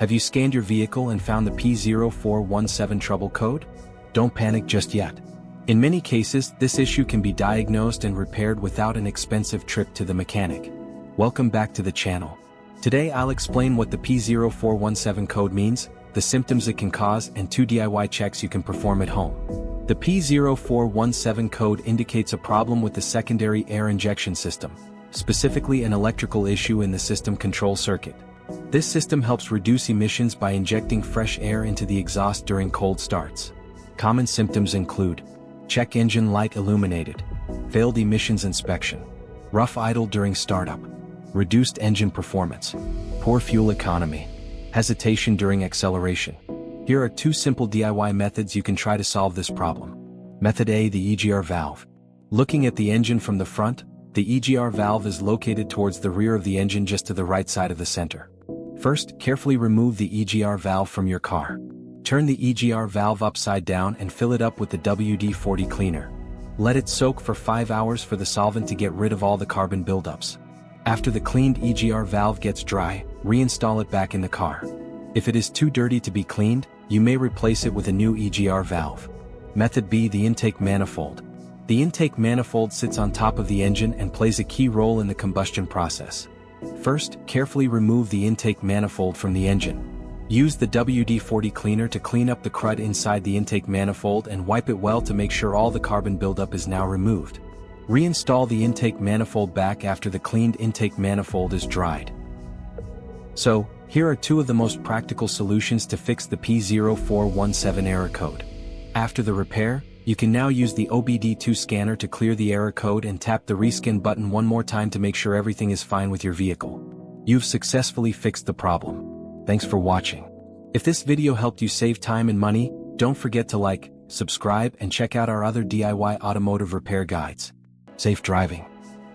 Have you scanned your vehicle and found the P0417 trouble code? Don't panic just yet. In many cases, this issue can be diagnosed and repaired without an expensive trip to the mechanic. Welcome back to the channel. Today I'll explain what the P0417 code means, the symptoms it can cause, and 2 DIY checks you can perform at home. The P0417 code indicates a problem with the secondary air injection system, specifically an electrical issue in the system control circuit. This system helps reduce emissions by injecting fresh air into the exhaust during cold starts. Common symptoms include check engine light illuminated, failed emissions inspection, rough idle during startup, reduced engine performance, poor fuel economy, hesitation during acceleration. Here are 2 simple DIY methods you can try to solve this problem. Method A: the EGR valve. Looking at the engine from the front, the EGR valve is located towards the rear of the engine just to the right side of the center. First, carefully remove the EGR valve from your car. Turn the EGR valve upside down and fill it up with the WD-40 cleaner. Let it soak for 5 hours for the solvent to get rid of all the carbon buildups. After the cleaned EGR valve gets dry, reinstall it back in the car. If it is too dirty to be cleaned, you may replace it with a new EGR valve. Method B: the intake manifold. The intake manifold sits on top of the engine and plays a key role in the combustion process. First, carefully remove the intake manifold from the engine. Use the WD-40 cleaner to clean up the crud inside the intake manifold and wipe it well to make sure all the carbon buildup is now removed. Reinstall the intake manifold back after the cleaned intake manifold is dried. So, here are 2 of the most practical solutions to fix the P0417 error code. After the repair, you can now use the OBD2 scanner to clear the error code and tap the rescan button one more time to make sure everything is fine with your vehicle. You've successfully fixed the problem. Thanks for watching. If this video helped you save time and money, don't forget to like, subscribe, and check out our other DIY automotive repair guides. Safe driving.